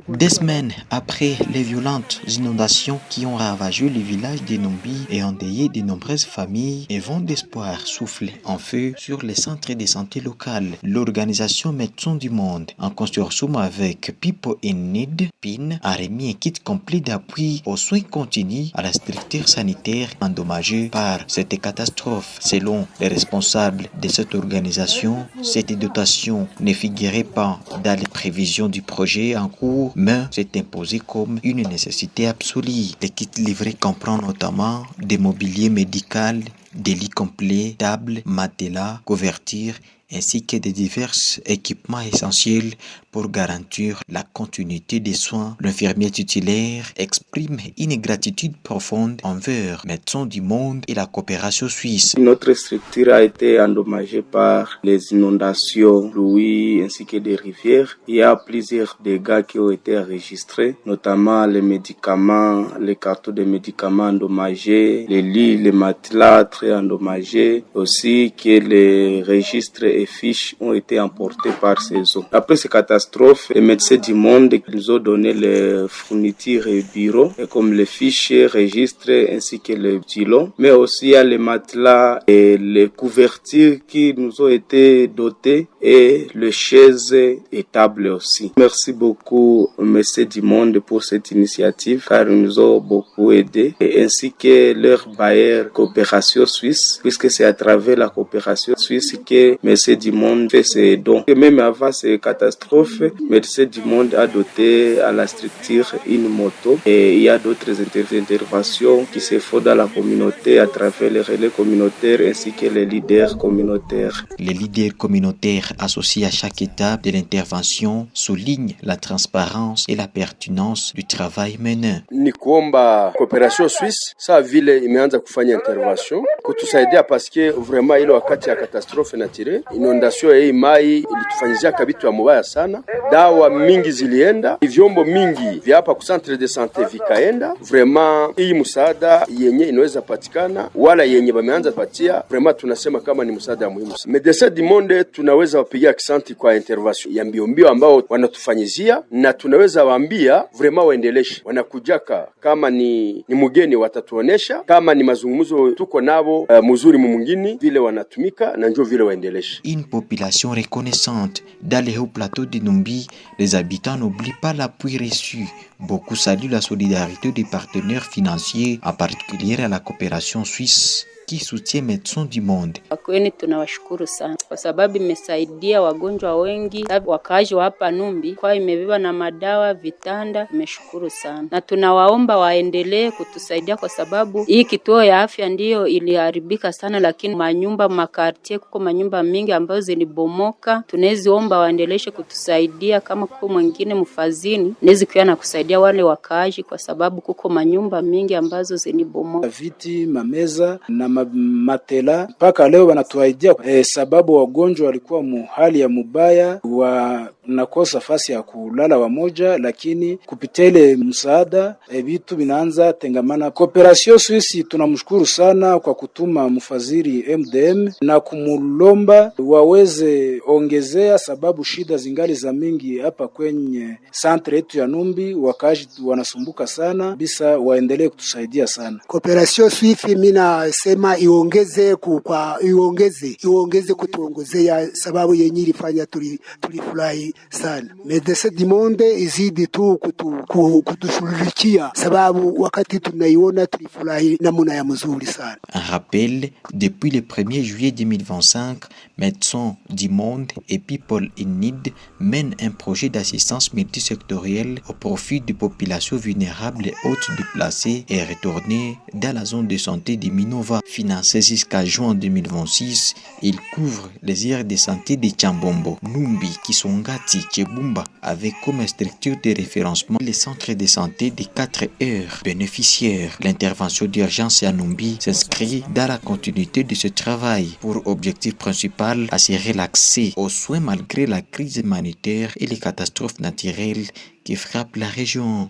Des semaines après les violentes inondations qui ont ravagé le village de Numbi et endeuillé de nombreuses familles, un vent d'espoir souffle en feu sur les centres de santé locales. L'organisation Médecins du Monde, en consortium avec People in Need, PIN, a remis un kit complet d'appui aux soins continus à la structure sanitaire endommagée par cette catastrophe. Selon les responsables de cette organisation, cette dotation ne figurait pas dans les prévisions du projet en cours, mais s'est imposé comme une nécessité absolue. Les kits livrés comprennent notamment des mobiliers médicaux, des lits complets, tables, matelas, couvertures, ainsi que de divers équipements essentiels pour garantir la continuité des soins. L'infirmier titulaire exprime une gratitude profonde envers Médecins du Monde et la coopération suisse. Notre structure a été endommagée par les inondations, pluies ainsi que des rivières. Il y a plusieurs dégâts qui ont été enregistrés, notamment les médicaments, les cartons de médicaments endommagés, les lits, les matelas très endommagés, aussi que les registres et fiches ont été emportés par ces eaux. Après ces catastrophes, les médecins du monde nous ont donné les fournitures et bureaux, comme les fiches, registres ainsi que les stylos, mais aussi il y a les matelas et les couvertures qui nous ont été dotés et les chaises et tables aussi. Merci beaucoup aux médecins du monde pour cette initiative car ils nous ont beaucoup aidés, et ainsi que leur bailleur Coopération Suisse, puisque c'est à travers la Coopération Suisse que Médecins du Monde fait ses dons. Et même avant ces catastrophes, Médecins du Monde a doté à la structure une moto, et il y a d'autres interventions qui se font dans la communauté à travers les relais communautaires ainsi que les leaders communautaires. Les leaders communautaires associés à chaque étape de l'intervention soulignent la transparence et la pertinence du travail mené. Ni kuomba Coopération Suisse saa vile imeanza kufanya intervention kutusaidia paske vraiment ile wakati ya catastrophe naturelle inondation hii mai ilitufanyizia kabitu ya mubaya sana. Dawa mingi zilienda, vyombo mingi vya hapa ku centre de santé vikaenda. Vraiment hii msaada yenye inaweza patikana wala yenye bameanza patia, vraiment tunasema kama ni msaada muhimu sana. Médecins du Monde tunaweza wapigia asante kwa intervention ya mbio ambao wanatufanyizia, na tunaweza waambia vraiment waendeleshe. Wanakujaka kama ni mugeni watatuonesha, kama ni mazungumzo tuko nabo mzuri mwingine vile wanatumika na njoo vile waendeleshe. Une population reconnaissante. Dans les hauts plateaux de Numbi, les habitants n'oublient pas l'appui reçu. Beaucoup saluent la solidarité des partenaires financiers, en particulier à la coopération suisse qui soutient Médecins du Monde. Kwani tunawashukuru sana kwa sababu imesaidia wagonjwa wengi, wakaaji wa hapa Numbi, kwa imebeba na madawa, vitanda. Imeshukuru sana na tunawaomba waendelee kutusaidia kwa sababu hii kituo ya afya ndiyo iliharibika sana, lakini manyumba makartie kuko manyumba mingi ambazo zilibomoka. Tunaziomba waendeleshe kutusaidia, kama kuko mwingine mfadhili nezi kuya na kusaidia wale wakaaji kwa sababu kuko manyumba mingi ambazo zilibomoka. Viti, mameza na matela mpaka leo wanatuaidia sababu wagonjwa walikuwa hali ya mubaya, wanakosa fasi ya kulala wamoja, lakini kupitia ile msaada vitu vinaanza tengamana. Coopération Suisse tunamshukuru sana kwa kutuma mfadhili MDM na kumulomba waweze ongezea, sababu shida zingali za mingi hapa kwenye centre yetu ya Numbi, wakaji wanasumbuka sana, bisa waendelee kutusaidia sana. Coopération Suisse mina sema iongeze kutuongezea, sababu yenye ilifanya tulifurahi sana. Médecins du Monde izidi tu kutushughulikia, sababu wakati tunaiona tulifurahi namna ya mzuri sana. Un rappel, depuis le 1er juillet 2025, Médecins du Monde et People in Need mènent un projet d'assistance multisectorielle au profit des populations vulnérables et hautes déplacées et retournées dans la zone de santé de Minova. Financé jusqu'à juin 2026, il couvre les aires de santé de Tchambombo, Numbi, Kisongati, Tchebumba, avec comme structure de référencement les centres de santé des 4 heures bénéficiaires. L'intervention d'urgence à Numbi s'inscrit dans la continuité de ce travail pour objectif principal assurer l'accès aux soins malgré la crise humanitaire et les catastrophes naturelles qui frappent la région.